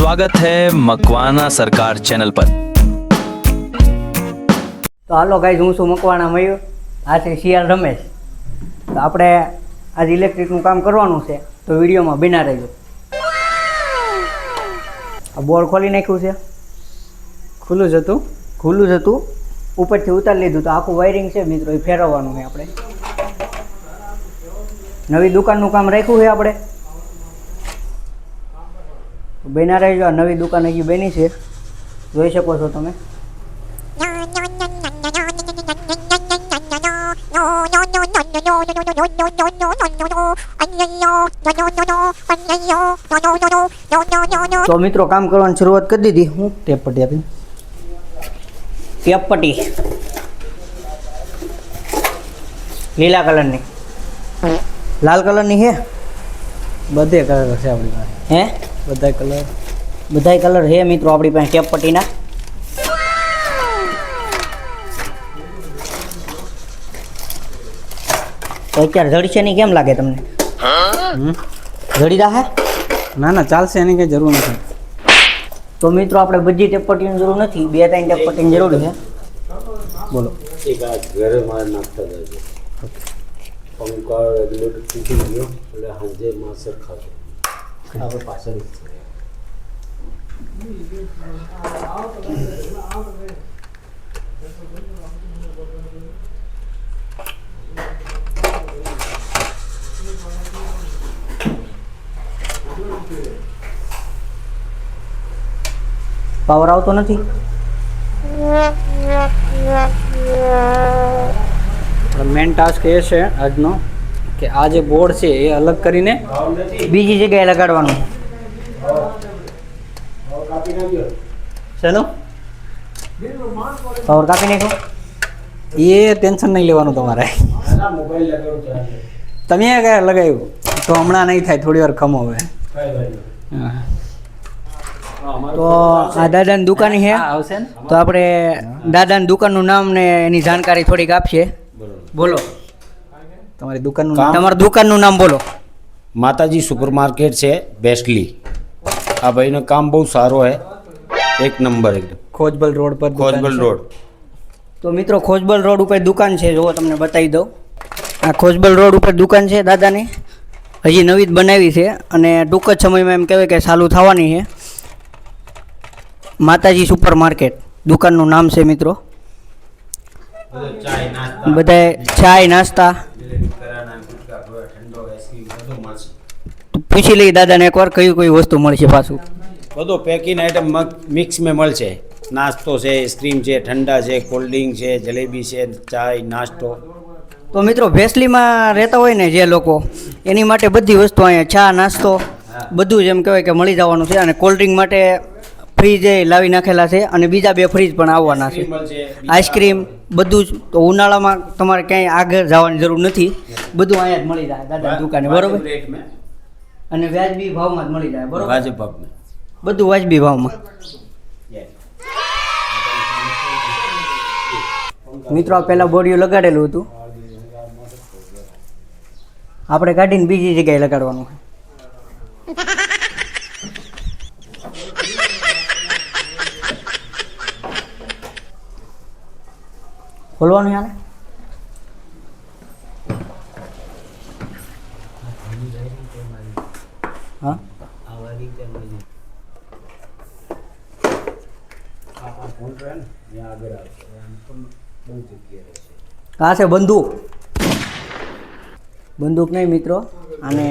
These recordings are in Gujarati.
स्वागत है मकवाना सरकार चैनल पर। તો હાલો ગાઈઝ, હું છું મકવાણા મયુર, આ છે શિયાળ રમેશ. તો આપણે આજે ઇલેક્ટ્રિકનું કામ કરવાનું છે, તો વિડીયોમાં બિના રહેજો. આ બોર્ડ ખોલી નાખ્યું છે, ખુલ્લું જ હતું, ઉપરથી ઉતારી લીધું. તો આખું વાયરિંગ છે મિત્રો, એ ફેરવવાનું છે આપણે. નવી દુકાનનું કામ રાખ્યું છે આપણે, બિના રહેજો. આ નવી દુકાન હજી બની છે, જોઈ શકો છો તમે. તો મિત્રો કામ કરવાની શરૂઆત કરી દીધી. હું ટેપ પટ્ટી આપી, ટેપ પટ્ટી લીલા કલરની, લાલ કલરની છે, બધે કલર છે આપણી પાસે. હે બધાય કલર છે મિત્રો આપણી પાસે ટેપ પટ્ટીના. તો અત્યારે જડશે નહીં, કેમ લાગે તમને? જડી રહે? ના ચાલશે, એની કંઈ જરૂર નથી. તો મિત્રો આપણે બધી ટેપ પટ્ટીની જરૂર નથી, 2-3 ટેપ પટ્ટીની જરૂર છે. બોલો. એક આ ઘરે માર નાખતા જાય પંખા રેગ્યુલેટર તૂટી ગયો એટલે હાજે માસર ખાતો આપણે પાછળ જ છે. પાવર આવતો નથી. મેન ટાસ્ક એ છે આજનો કે આ જે બોર્ડ છે એ અલગ કરીને બીજી જગ્યાએ લગાડવાનું. ચલો, પાવર કાપી નાખો. એ ટેન્શન નહીં લેવાનું તમારે. તમે કયા લગાવ્યું તો હમણાં નહીં થાય, થોડી વાર ખમો હવે. હા. તો આ દાદાની દુકાન છે, આવશે ને? તો આપણે દાદાની દુકાનનું નામ ને એની જાણકારી થોડીક આપશે. બોલો, તમારી દુકાનનું કામ? તમારા દુકાનનું નામ બોલો. માતાજી સુપર માર્કેટ છે બેસ્ટલી. આ ભાઈનો કામ બહુ સારો હે, એક નંબર એકદમ. ખોજબલ રોડ પર દુકાન ખોજબલ છે. રોડ. તો મિત્રો ખોજબલ રોડ ઉપર દુકાન છે, જો તમને બતાવી દઉં. આ ખોજબલ રોડ ઉપર દુકાન છે દાદાની, હજી નવી જ બનાવી છે અને ટૂંક જ સમયમાં એમ કહેવાય કે ચાલુ થવાની છે. માતાજી સુપર માર્કેટ દુકાનનું નામ છે મિત્રો. બધાય ચાય નાસ્તા પૂછી લઈ દાદાને એકવાર કઈ કઈ વસ્તુ મળશે. પાછું બધો પેકિંગ આઈટમ મિક્સ में મળશે. નાસ્તો છે, આઈસ્ક્રીમ છે, ઠંડા છે, કોલ્ડ ડ્રિંક છે, જલેબી છે, ચાય નાસ્તો. તો મિત્રો ભેસલીમાં રહેતા હોય ને જે લોકો, એની માટે બધી વસ્તુ અહીંયા ચા નાસ્તો બધું જ એમ કહેવાય કે મળી જવાનું છે. અને કોલ્ડ ડ્રિંક માટે ફ્રીજ એ લાવી નાખેલા છે અને બીજા 2 ફ્રીજ પણ આવવાના છે. આઈસ્ક્રીમ બધું જ. તો ઉનાળામાં તમારે ક્યાંય આગળ જવાની જરૂર નથી, બધું અહીંયા જ મળી જાય દાદા દુકાને, બરોબર. અને વ્યાજબી ભાવમાં જ મળી જાય, બરોબર. બધું વાજબી ભાવમાં. મિત્રો આ પહેલાં બોડીઓ લગાડેલું હતું, આપણે કાઢીને બીજી જગ્યાએ લગાડવાનું. ખોલવાનું યાર. હા, આ છે બંદૂક. બંદૂક નહીં મિત્રો, અને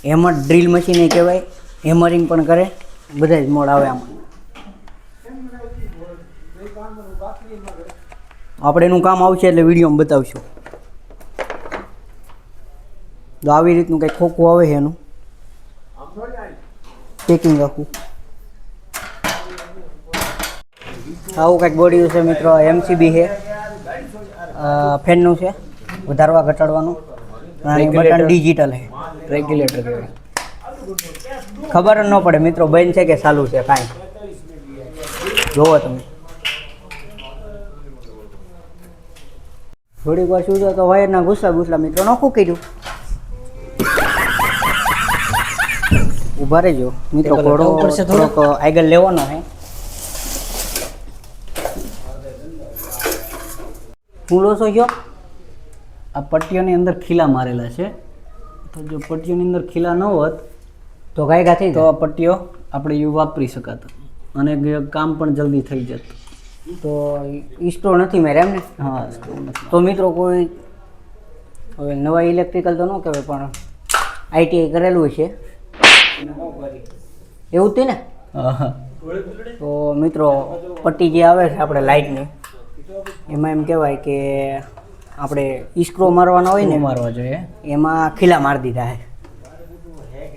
હેમર ડ્રીલ મશીન એ કહેવાય. હેમરિંગ પણ કરે, બધા જ મોડ આવે આમાં. આપણે એનું કામ આવશે એટલે વિડીયોમાં બતાવશું. તો આવી રીતનું કંઈક ખોખું આવે છે, એનું પેકિંગ આખું આવું કંઈક બોડી છે મિત્રો. એમસીબી છે, ફેનનું છે, વધારવા ઘટાડવાનું. અને બટન ડિજિટલ છે, રેગ્યુલેટર કહેવાય. ખબર જ ન પડે મિત્રો બંધ છે કે ચાલુ છે કાંઈ. જોવો તમે. થોડીક વાર શું તો વાયરના ઘૂસલા મિત્રો નોખું કર્યું. ઊભા રહેજો મિત્રો, ટેબલ ઘોડો હટાવવું પડશે થોડો? થોડોક આગળ લેવાનો છે. શું લો છો જો? આ પટ્ટીઓની અંદર ખીલા મારેલા છે, તો જો પટ્ટીઓની અંદર ખીલા ન હોત તો ગાયગા થઈ તો જાય. આ પટ્ટીઓ આપણે યુ વાપરી શકાતા અને કામ પણ જલ્દી થઈ જતું. તો ઈસ્ટો નથી મેરે એમ ને? હા, તો મિત્રો કોઈ હવે નવા ઇલેક્ટ્રિકલ તો ન કહેવાય પણ આઈટીઆઈ કરેલું છે એવું જ તે ને? હા. તો મિત્રો પટ્ટી જે આવે છે આપણે લાઇટની, એમાં એમ કહેવાય કે આપણે ઈસ્ક્રો મારવાનો હોય ને મારવા જોઈએ. એમાં ખીલા મારી દીધા છે.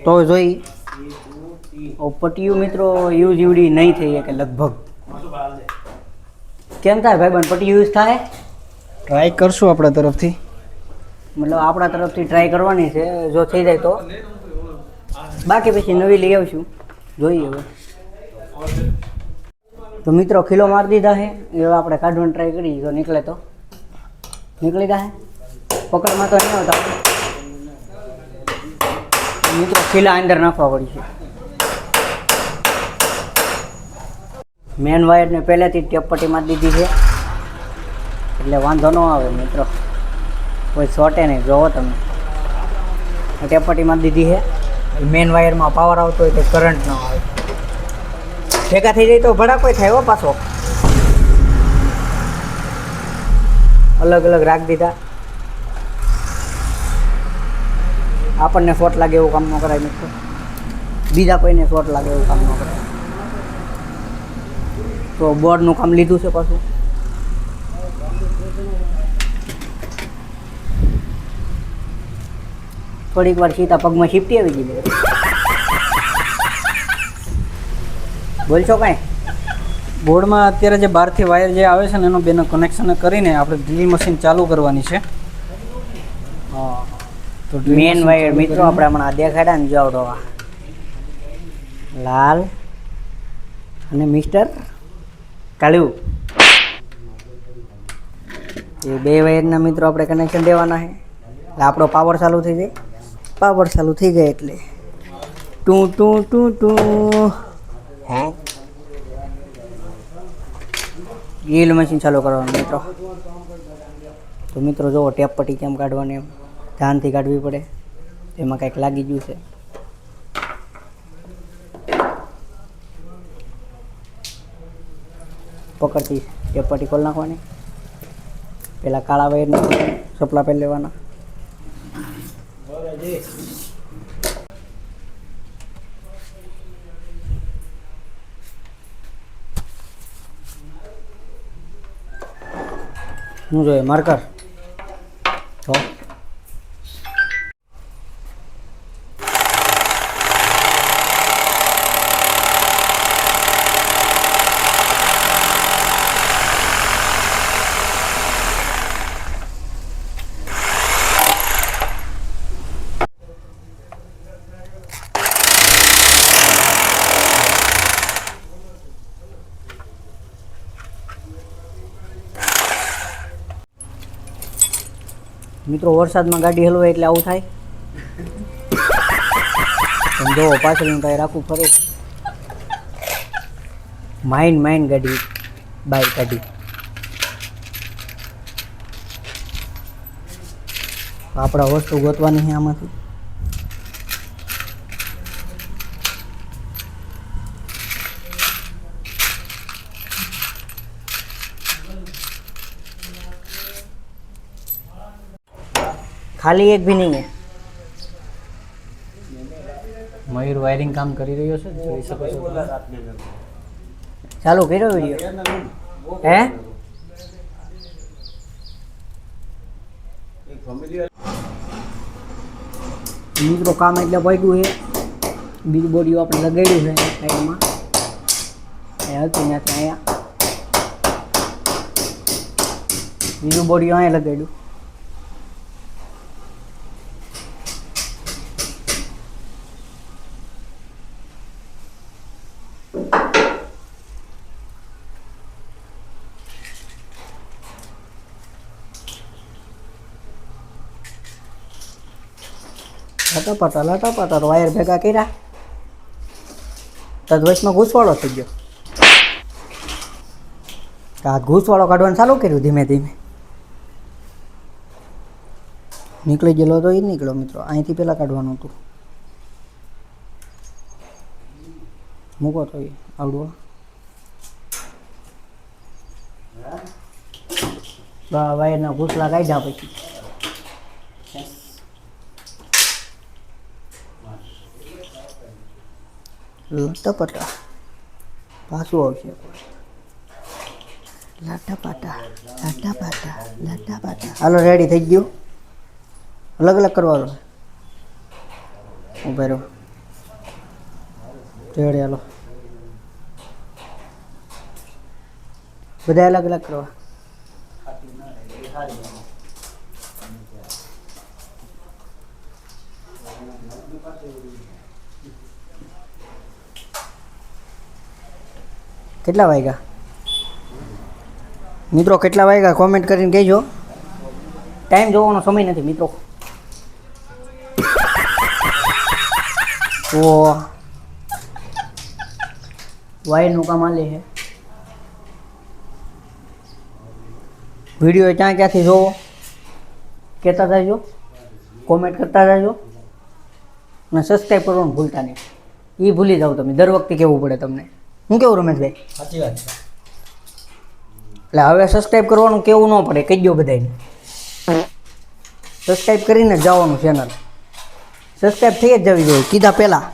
તો જોઈ પટ્ટીયું મિત્રો યુઝ એવડી નહીં થઈ કે લગભગ. કેમ થાય ભાઈબંધ, પટ્ટી યુઝ થાય? ટ્રાય કરશું આપણા તરફથી. મતલબ આપણા તરફથી ટ્રાય કરવાની છે, જો થઈ જાય તો. બાકી પછી નવી લઈ આવશું, જોઈએ હવે. તો મિત્રો ખીલો મારી દીધા છે, એ આપણે કાઢવાની ટ્રાય કરી, જો નીકળે તો નીકળી જાય. પકડમાં તો નહીં આવતા મિત્રો, ખીલા અંદર નાખવા પડશે. મેન વાયરને પહેલેથી ટેપ પટ્ટી મારી દીધી છે એટલે વાંધો ન આવે મિત્રો, કોઈ શોર્ટે નહીં. જોવો તમે ટેપ પટ્ટી મારી દીધી છે. મેન વાયરમાં પાવર આવતો હોય તો કરંટ ન આવે. ભેગા થઈ જાય તો ભડાકો થાય હો પાછો. અલગ અલગ રાખી દીધા. આપણને શોર્ટ લાગે એવું કામ ન કરાય મિત્રો, બીજા કોઈને શોર્ટ લાગે એવું કામ ન કરાય. તો બોર્ડનું કામ લીધું છે પાછું. થોડીક વાર સીતા પગમાં શિફ્ટી આવી ગઈ. બોલશો કાંઈ? બોર્ડમાં અત્યારે જે બહારથી વાયર જે આવે છે ને એનો બેનો કનેક્શન કરીને આપણે ડ્રીલ મશીન ચાલુ કરવાની છે. હા, તો ડ્રીલ મેન મશીન વાયર ચાલુ મિત્રો આપણે હમણાં દેખાડ્યા ને જાવડો લાલ અને મિસ્ટર કાળુ, એ બે વાયરના મિત્રો આપણે કનેક્શન દેવાના છે. એટલે આપણો પાવર ચાલુ થઈ જાય. પાવર ચાલુ થઈ જાય એટલે ટું ટું ટું ટું ડ્રીલ મશીન ચાલુ કરવાનું મિત્રો. તો મિત્રો જુઓ ટેપ પટ્ટી કેમ કાઢવાની, એમ ધ્યાનથી કાઢવી પડે. એમાં કંઈક લાગી ગયું છે. પકડતી ટેપ પટ્ટી ખોલી નાખવાની. પેલા કાળા વાયરને સપલા પહેરી લેવાના. શું જોઈએ માર્કર? તો મિત્રો વરસાદમાં ગાડી હલવાય એટલે આવું થાય. તમે જોવો પાછળનું ટાયર આખું ફરે છે. માઇન ગાડી બહાર કાઢી. આપણા વસ્તુ ગોતવાની છે આમાંથી. खाली एक भी नहीं है. મયુર વાયરિંગ કામ કરી રહ્યો છે, જોઈ શકો છો તમે. ચાલુ કર્યો વિડીયો હે? મિત્રો કામ એટલે પડ્યું છે. બીજું બોડીઓ આપણે લગાડ્યું છે સાઈડમાં. એ હતું ત્યાંથી અહીંયા બીજું બોડીઓ અહીંયા લગાડ્યું. લટાપટા વાયર ભેગા કર્યા. તો વચમાં ઘૂસવાળો થઈ ગયો. આ ઘૂસવાળો કાઢવાનું ચાલુ કર્યું ધીમે ધીમે. નીકળી ગયેલો તો એ નીકળ્યો મિત્રો. અહીંથી પહેલાં કાઢવાનું હતું. મૂકો તો એ આવડું. વાયરના ઘૂસલા કાઢ્યા પછી લટપટા પાછું આવશે. લાટાપાટા લાટાપાટા લાટાપાટા. હાલો રેડી થઈ ગયું. અલગ અલગ કરવાનું. ઉભા રહો. રેડી હાલો. બધા અલગ અલગ કરવા. કેટલા વાગ્યા મિત્રો? કેટલા વાગ્યા કોમેન્ટ કરીને કહેજો. ટાઈમ જોવાનો સમય નથી મિત્રો. તો વાયરનું કામ આલે છે. વિડીયો ક્યાં ક્યાંથી જોવો કહેતા જાજો, કોમેન્ટ કરતા જાજો અને સબસ્ક્રાઈબ કરવાનું ભૂલતા નહીં. એ ભૂલી જાઓ તમે. દર વખતે કહેવું પડે તમને. હું કેવું રમેશભાઈ? સાચી વાત છે. એટલે હવે સબસ્ક્રાઈબ કરવાનું કેવું ન પડે. કહી દો બધાને. સબસ્ક્રાઈબ કરીને જ જવાનું ચેનલ. સબસ્ક્રાઈબ થઈ જ જવી જોઈએ કીધા પહેલાં.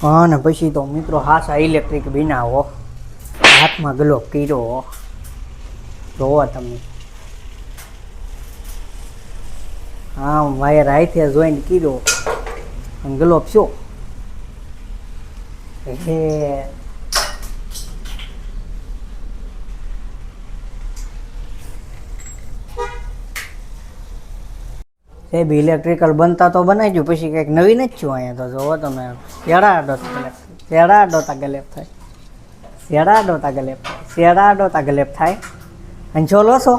હા ને પછી તો મિત્રો હાસા ઇલેક્ટ્રિક બનાવો. હાથમાં ગ્લોવ કર્યો જોવો તમે. હા વાયર હાથે જોઈન્ટ કર્યો અને ગ્લોવ શું હે. સાહેબ ઇલેક્ટ્રિકલ બનતા તો બનાવી દઉં પછી કંઈક નવીન જ છું અહીંયા. તો જોવો તમે. શેડા ડોતા ગલેપ થાય. શેડા ડોતા ગલેપ થાય. શેડા ડોતા ગલેપ થાય. અને જો લો છો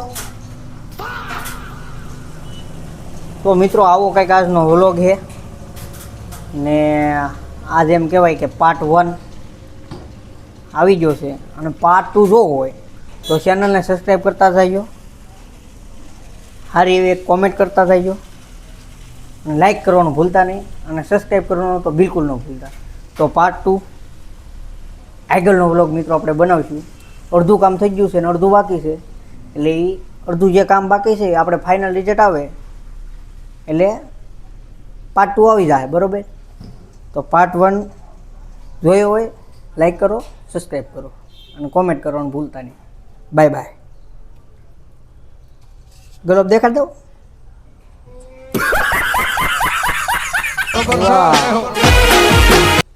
તો મિત્રો આવો કંઈક આજનો વ્લોગ છે. ને આજ એમ કહેવાય કે પાર્ટ 1 આવી ગયો છે. અને પાર્ટ 2 જોવો હોય તો ચેનલને સબસ્ક્રાઈબ કરતા જજો. સારી એવી એક કોમેન્ટ કરતા જજો. લાઈક કરવાનું ભૂલતા નહીં અને સબસ્ક્રાઈબ કરવાનું તો બિલકુલ ન ભૂલતા. તો પાર્ટ 2 આગળનો વ્લોગ મિત્રો આપણે બનાવીશું. અડધું કામ થઈ ગયું છે ને અડધું બાકી છે. એટલે એ અડધું જે કામ બાકી છે આપણે ફાઇનલ રિઝલ્ટ આવે એટલે પાર્ટ 2 આવી જાય. બરાબર? તો પાર્ટ 1 જોયો હોય લાઈક કરો, સબસ્ક્રાઈબ કરો અને કોમેન્ટ કરવાનું ભૂલતા નહીં. Bye bye. ગલોબ દેખાડ દઉં. વાહ.